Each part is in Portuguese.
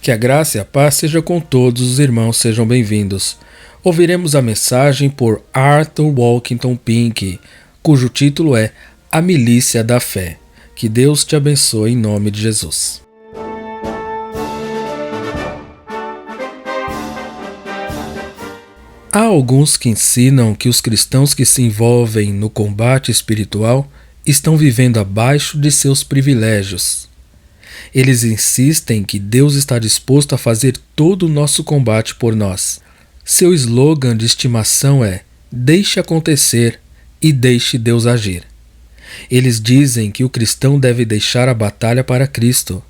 Que a graça e a paz seja com todos os irmãos, sejam bem-vindos. Ouviremos a mensagem por Arthur Walkington Pink, cujo título é A Milícia da Fé. Que Deus te abençoe em nome de Jesus. Há alguns que ensinam que os cristãos que se envolvem no combate espiritual estão vivendo abaixo de seus privilégios. Eles insistem que Deus está disposto a fazer todo o nosso combate por nós. Seu slogan de estimação é: deixe acontecer e deixe Deus agir. Eles dizem que o cristão deve deixar a batalha para Cristo.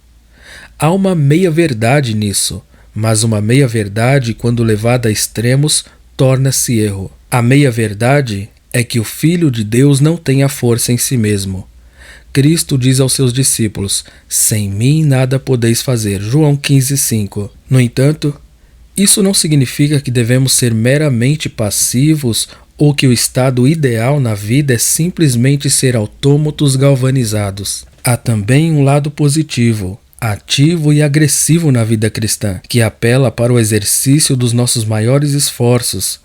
Há uma meia-verdade nisso, mas uma meia-verdade, quando levada a extremos, torna-se erro. A meia-verdade é que o Filho de Deus não tem a força em si mesmo. Cristo diz aos seus discípulos: sem mim nada podeis fazer. João 15:5. No entanto, isso não significa que devemos ser meramente passivos ou que o estado ideal na vida é simplesmente ser autômatos galvanizados. Há também um lado positivo, ativo e agressivo na vida cristã, que apela para o exercício dos nossos maiores esforços,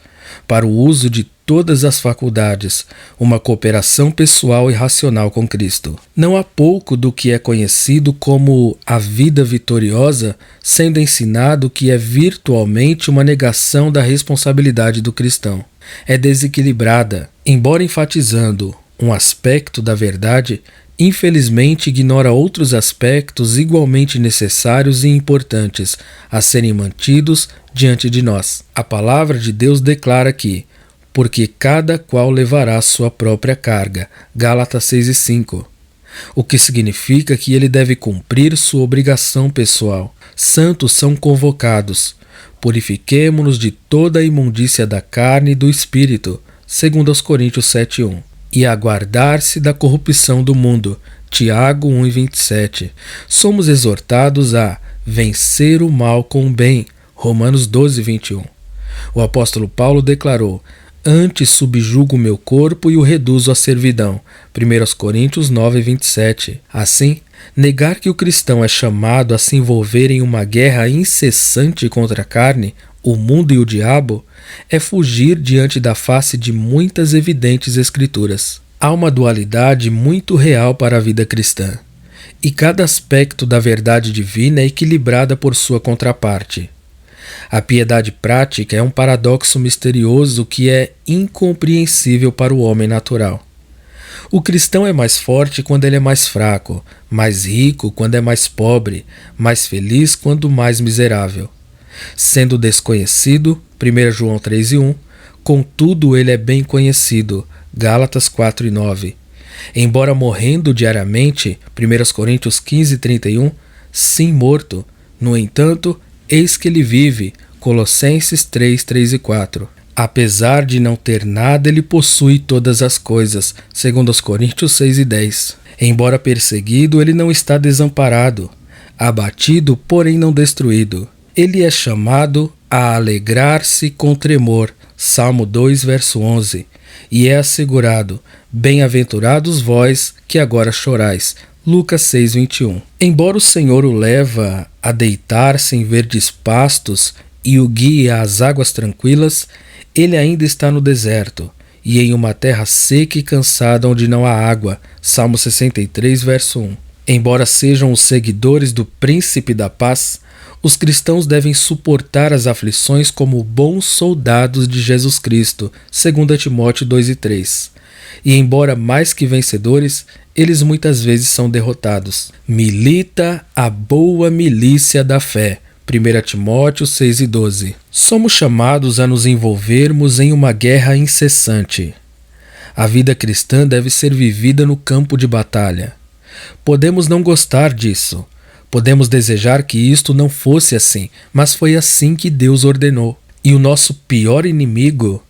para o uso de todas as faculdades, uma cooperação pessoal e racional com Cristo. Não há pouco do que é conhecido como a vida vitoriosa sendo ensinado que é virtualmente uma negação da responsabilidade do cristão. É desequilibrada, embora enfatizando um aspecto da verdade, infelizmente ignora outros aspectos igualmente necessários e importantes a serem mantidos diante de nós. A palavra de Deus declara que porque cada qual levará a sua própria carga. Gálatas 6:5. O que significa que ele deve cumprir sua obrigação pessoal. Santos são convocados. Purifiquemo-nos de toda a imundícia da carne e do espírito. 2 Coríntios 7:1. E aguardar-se da corrupção do mundo. Tiago 1:27. Somos exortados a vencer o mal com o bem. Romanos 12:21. O apóstolo Paulo declarou: antes subjugo o meu corpo e o reduzo à servidão. 1 Coríntios 9:27. Assim, negar que o cristão é chamado a se envolver em uma guerra incessante contra a carne, o mundo e o diabo, é fugir diante da face de muitas evidentes escrituras. Há uma dualidade muito real para a vida cristã, e cada aspecto da verdade divina é equilibrada por sua contraparte. A piedade prática é um paradoxo misterioso que é incompreensível para o homem natural. O cristão é mais forte quando ele é mais fraco, mais rico quando é mais pobre, mais feliz quando mais miserável. Sendo desconhecido, 1 João 3:1, contudo ele é bem conhecido, Gálatas 4:9. Embora morrendo diariamente, 1 Coríntios 15:31, sim morto, no entanto, eis que ele vive, Colossenses 3:3 e 4. Apesar de não ter nada, ele possui todas as coisas, 2 Coríntios 6:10. Embora perseguido, ele não está desamparado, abatido, porém não destruído. Ele é chamado a alegrar-se com tremor, Salmo 2, verso 11, e é assegurado: bem-aventurados vós que agora chorais, Lucas 6:21. Embora o Senhor o leva a deitar-se em verdes pastos e o guie às águas tranquilas, ele ainda está no deserto e em uma terra seca e cansada onde não há água. Salmo 63, verso 1. Embora sejam os seguidores do Príncipe da Paz, os cristãos devem suportar as aflições como bons soldados de Jesus Cristo, 2 Timóteo 2:3. E embora mais que vencedores, eles muitas vezes são derrotados. Milita a boa milícia da fé, 1 Timóteo 6:12. Somos chamados a nos envolvermos em uma guerra incessante. A vida cristã deve ser vivida no campo de batalha. Podemos não gostar disso. Podemos desejar que isto não fosse assim, mas foi assim que Deus ordenou. E o nosso pior inimigo,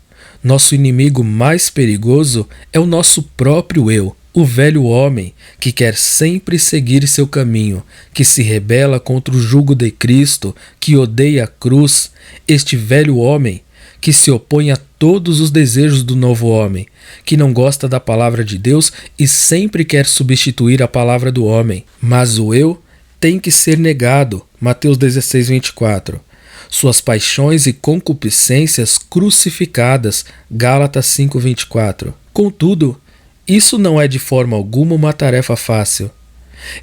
nosso inimigo mais perigoso, é o nosso próprio eu, o velho homem que quer sempre seguir seu caminho, que se rebela contra o jugo de Cristo, que odeia a cruz, este velho homem que se opõe a todos os desejos do novo homem, que não gosta da palavra de Deus e sempre quer substituir a palavra do homem. Mas o eu tem que ser negado, Mateus 16, 24. Suas paixões e concupiscências crucificadas, Gálatas 5, 24. Contudo, isso não é de forma alguma uma tarefa fácil.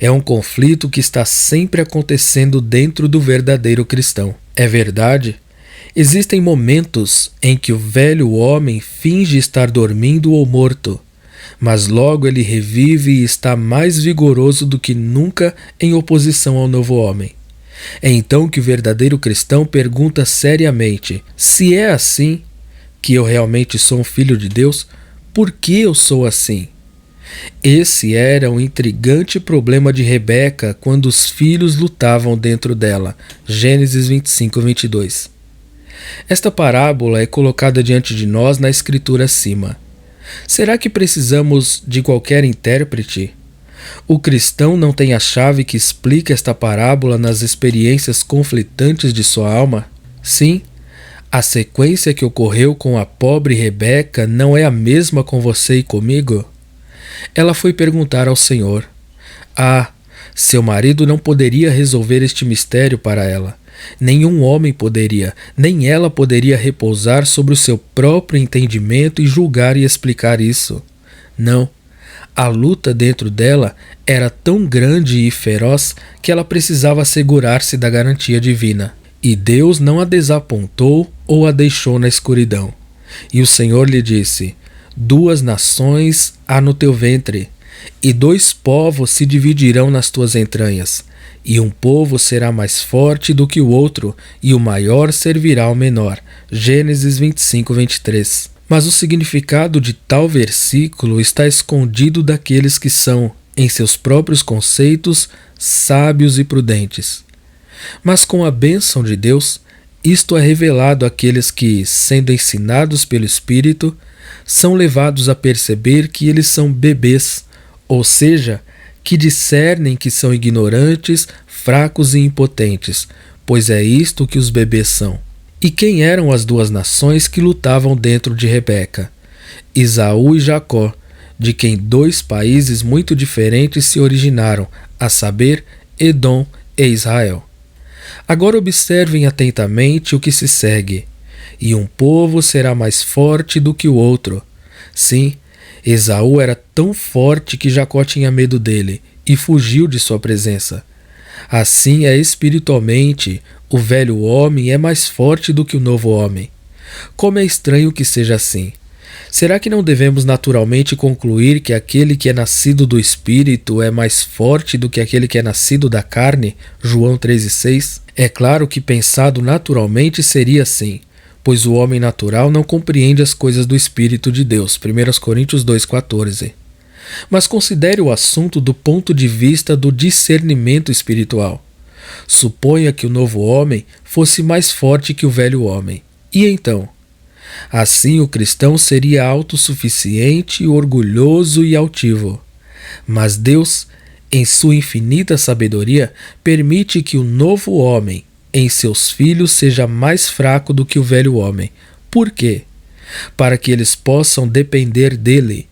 É um conflito que está sempre acontecendo dentro do verdadeiro cristão. É verdade? Existem momentos em que o velho homem finge estar dormindo ou morto, mas logo ele revive e está mais vigoroso do que nunca em oposição ao novo homem. É então que o verdadeiro cristão pergunta seriamente: se é assim, que eu realmente sou um filho de Deus, por que eu sou assim? Esse era um intrigante problema de Rebeca quando os filhos lutavam dentro dela. Gênesis 25, 22. Esta parábola é colocada diante de nós na escritura acima. Será que precisamos de qualquer intérprete? O cristão não tem a chave que explica esta parábola nas experiências conflitantes de sua alma? Sim, a sequência que ocorreu com a pobre Rebeca não é a mesma com você e comigo? Ela foi perguntar ao Senhor: seu marido não poderia resolver este mistério para ela. Nenhum homem poderia, nem ela poderia repousar sobre o seu próprio entendimento e julgar e explicar isso. Não. A luta dentro dela era tão grande e feroz que ela precisava assegurar-se da garantia divina. E Deus não a desapontou ou a deixou na escuridão. E o Senhor lhe disse: 2 nações há no teu ventre, e 2 povos se dividirão nas tuas entranhas, e um povo será mais forte do que o outro, e o maior servirá ao menor. Gênesis 25, 23. Mas o significado de tal versículo está escondido daqueles que são, em seus próprios conceitos, sábios e prudentes. Mas com a bênção de Deus, isto é revelado àqueles que, sendo ensinados pelo Espírito, são levados a perceber que eles são bebês, ou seja, que discernem que são ignorantes, fracos e impotentes, pois é isto que os bebês são. E quem eram as 2 nações que lutavam dentro de Rebeca? Esaú e Jacó, de quem 2 países muito diferentes se originaram, a saber, Edom e Israel. Agora observem atentamente o que se segue. E um povo será mais forte do que o outro. Sim, Esaú era tão forte que Jacó tinha medo dele e fugiu de sua presença. Assim é espiritualmente, o velho homem é mais forte do que o novo homem. Como é estranho que seja assim. Será que não devemos naturalmente concluir que aquele que é nascido do Espírito é mais forte do que aquele que é nascido da carne? João 3,6. É claro que pensado naturalmente seria assim, pois o homem natural não compreende as coisas do Espírito de Deus. 1 Coríntios 2,14. Mas considere o assunto do ponto de vista do discernimento espiritual. Suponha que o novo homem fosse mais forte que o velho homem. E então? Assim o cristão seria autossuficiente, orgulhoso e altivo. Mas Deus, em sua infinita sabedoria, permite que o novo homem, em seus filhos, seja mais fraco do que o velho homem. Por quê? Para que eles possam depender dele.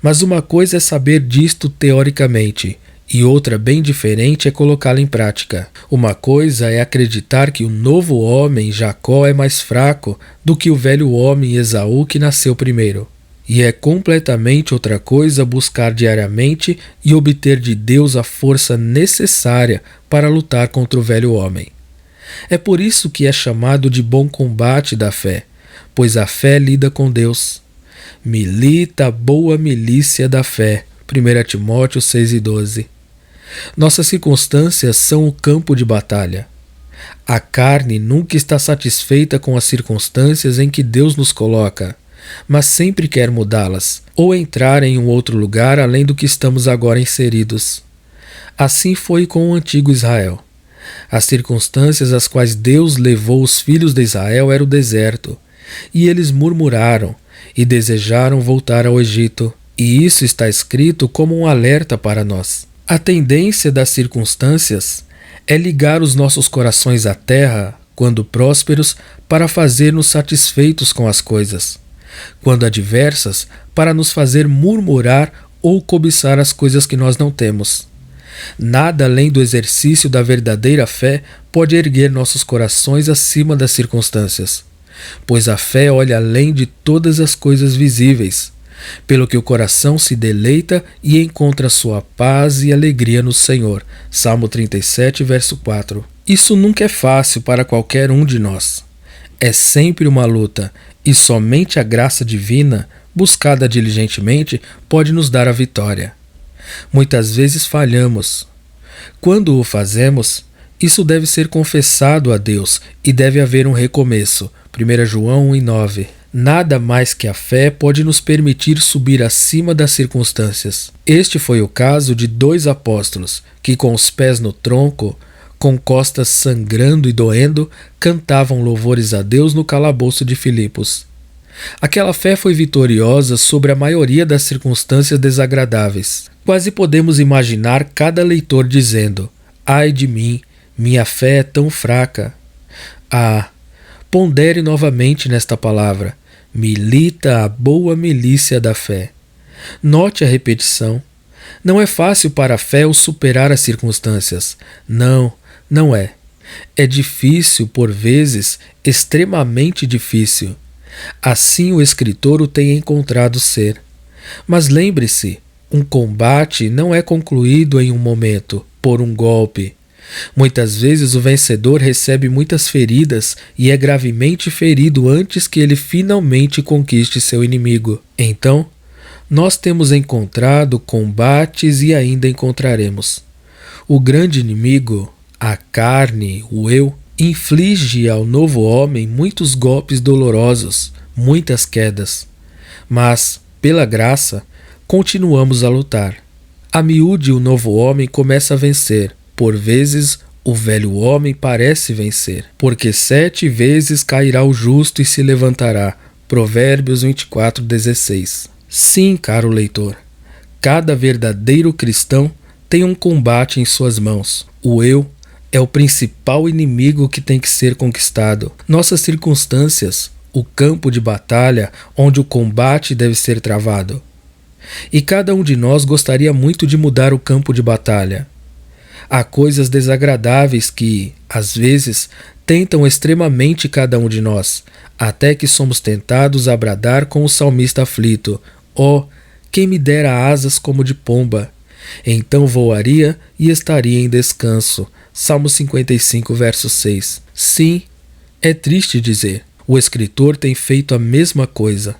Mas uma coisa é saber disto teoricamente, e outra bem diferente é colocá-la em prática. Uma coisa é acreditar que o novo homem, Jacó, é mais fraco do que o velho homem, Esaú, que nasceu primeiro. E é completamente outra coisa buscar diariamente e obter de Deus a força necessária para lutar contra o velho homem. É por isso que é chamado de bom combate da fé, pois a fé lida com Deus. Milita a boa milícia da fé. 1 Timóteo 6,12. Nossas circunstâncias são o campo de batalha. A carne nunca está satisfeita com as circunstâncias em que Deus nos coloca, mas sempre quer mudá-las, ou entrar em um outro lugar além do que estamos agora inseridos. Assim foi com o antigo Israel. As circunstâncias às quais Deus levou os filhos de Israel era o deserto, e eles murmuraram e desejaram voltar ao Egito, e isso está escrito como um alerta para nós. A tendência das circunstâncias é ligar os nossos corações à terra, quando prósperos, para fazer-nos satisfeitos com as coisas, quando adversas, para nos fazer murmurar ou cobiçar as coisas que nós não temos. Nada além do exercício da verdadeira fé pode erguer nossos corações acima das circunstâncias, pois a fé olha além de todas as coisas visíveis, pelo que o coração se deleita e encontra sua paz e alegria no Senhor. Salmo 37, verso 4. Isso nunca é fácil para qualquer um de nós. É sempre uma luta, e somente a graça divina, buscada diligentemente, pode nos dar a vitória. Muitas vezes falhamos. Quando o fazemos, isso deve ser confessado a Deus e deve haver um recomeço. 1 João 1,9. Nada mais que a fé pode nos permitir subir acima das circunstâncias. Este foi o caso de 2 apóstolos que, com os pés no tronco, com costas sangrando e doendo, cantavam louvores a Deus no calabouço de Filipos. Aquela fé foi vitoriosa sobre a maioria das circunstâncias desagradáveis. Quase podemos imaginar cada leitor dizendo: ai de mim, minha fé é tão fraca. Ah, pondere novamente nesta palavra: milita a boa milícia da fé. Note a repetição. Não é fácil para a fé o superar as circunstâncias. Não, não é. É difícil, por vezes, extremamente difícil. Assim o escritor o tem encontrado ser. Mas lembre-se, um combate não é concluído em um momento, por um golpe. Muitas vezes o vencedor recebe muitas feridas e é gravemente ferido antes que ele finalmente conquiste seu inimigo. Então, nós temos encontrado combates e ainda encontraremos. O grande inimigo, a carne, o eu, inflige ao novo homem muitos golpes dolorosos, muitas quedas. Mas, pela graça, continuamos a lutar. A miúde, o novo homem começa a vencer. Por vezes, o velho homem parece vencer. Porque 7 vezes cairá o justo e se levantará. Provérbios 24:16. Sim, caro leitor, cada verdadeiro cristão tem um combate em suas mãos. O eu é o principal inimigo que tem que ser conquistado. Nossas circunstâncias, o campo de batalha onde o combate deve ser travado. E cada um de nós gostaria muito de mudar o campo de batalha. Há coisas desagradáveis que, às vezes, tentam extremamente cada um de nós, até que somos tentados a bradar com o salmista aflito: oh, quem me dera asas como de pomba! Então voaria e estaria em descanso. Salmo 55, verso 6. Sim, é triste dizer, o escritor tem feito a mesma coisa.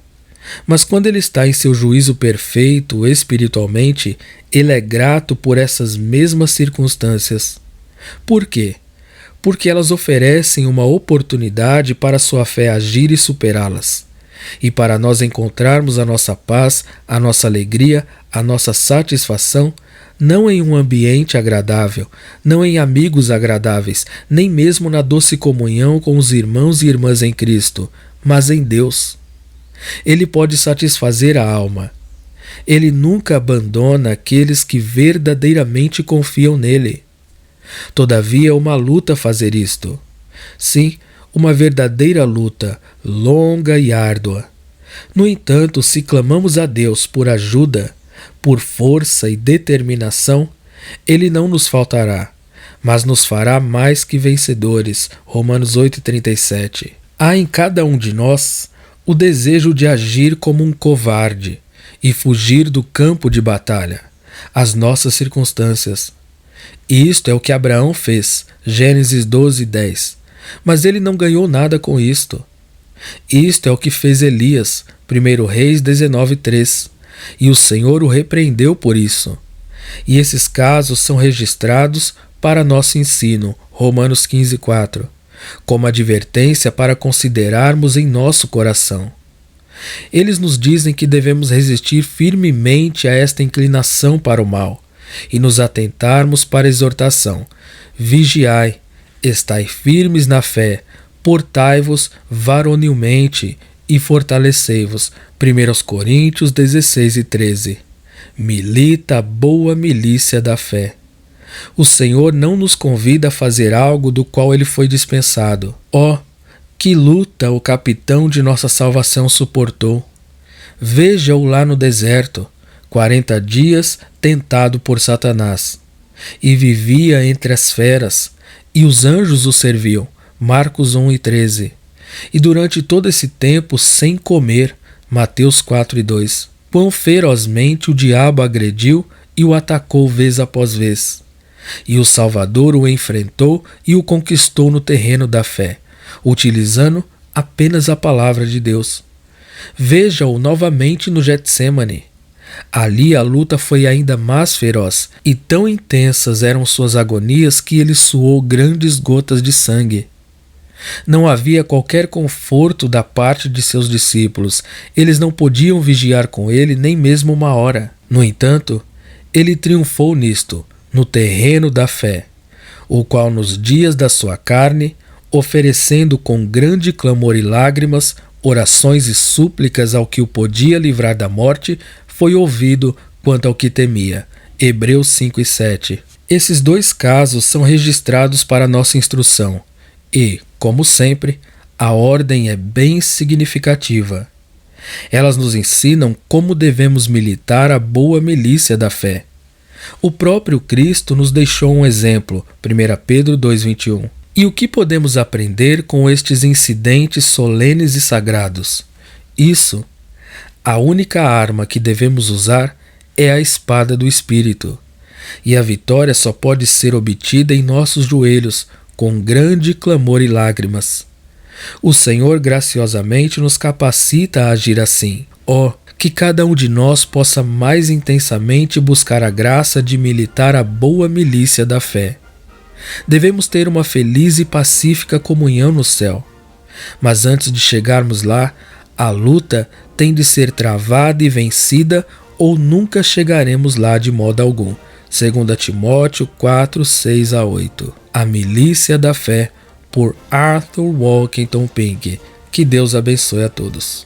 Mas quando ele está em seu juízo perfeito espiritualmente, ele é grato por essas mesmas circunstâncias. Por quê? Porque elas oferecem uma oportunidade para sua fé agir e superá-las. E para nós encontrarmos a nossa paz, a nossa alegria, a nossa satisfação, não em um ambiente agradável, não em amigos agradáveis, nem mesmo na doce comunhão com os irmãos e irmãs em Cristo, mas em Deus. Ele pode satisfazer a alma. Ele nunca abandona aqueles que verdadeiramente confiam nele. Todavia é uma luta fazer isto. Sim, uma verdadeira luta, longa e árdua. No entanto, se clamamos a Deus por ajuda, por força e determinação, Ele não nos faltará, mas nos fará mais que vencedores. Romanos 8,37. Há em cada um de nós o desejo de agir como um covarde e fugir do campo de batalha, as nossas circunstâncias. Isto é o que Abraão fez, Gênesis 12:10. Mas ele não ganhou nada com isto. Isto é o que fez Elias, 1 Reis 19:3. E o Senhor o repreendeu por isso. E esses casos são registrados para nosso ensino, Romanos 15:4, como advertência para considerarmos em nosso coração. Eles nos dizem que devemos resistir firmemente a esta inclinação para o mal e nos atentarmos para a exortação: vigiai, estai firmes na fé, portai-vos varonilmente e fortalecei-vos. 1 Coríntios 16:13. Milita a boa milícia da fé. O Senhor não nos convida a fazer algo do qual ele foi dispensado. Oh, que luta o capitão de nossa salvação suportou! Veja-o lá no deserto, 40 dias tentado por Satanás. e vivia entre as feras, e os anjos o serviam. Marcos 1:13. E durante todo esse tempo sem comer. Mateus 4:2. Quão ferozmente o diabo agrediu e o atacou vez após vez. E o Salvador o enfrentou e o conquistou no terreno da fé, utilizando apenas a palavra de Deus. Veja-o novamente no Getsêmani. Ali a luta foi ainda mais feroz, e tão intensas eram suas agonias que ele suou grandes gotas de sangue. Não havia qualquer conforto da parte de seus discípulos, eles não podiam vigiar com ele nem mesmo uma hora. No entanto, ele triunfou nisto, no terreno da fé, o qual nos dias da sua carne, oferecendo com grande clamor e lágrimas, orações e súplicas ao que o podia livrar da morte, foi ouvido quanto ao que temia. Hebreus 5:7. Esses dois casos são registrados para nossa instrução e, como sempre, a ordem é bem significativa. Elas nos ensinam como devemos militar a boa milícia da fé. O próprio Cristo nos deixou um exemplo, 1 Pedro 2:21. E o que podemos aprender com estes incidentes solenes e sagrados? Isso, a única arma que devemos usar é a espada do Espírito. E a vitória só pode ser obtida em nossos joelhos, com grande clamor e lágrimas. O Senhor graciosamente nos capacita a agir assim. Que cada um de nós possa mais intensamente buscar a graça de militar a boa milícia da fé. Devemos ter uma feliz e pacífica comunhão no céu. Mas antes de chegarmos lá, a luta tem de ser travada e vencida ou nunca chegaremos lá de modo algum. 2 Timóteo 4:6-8. A Milícia da Fé, por Arthur Walkington Pink. Que Deus abençoe a todos.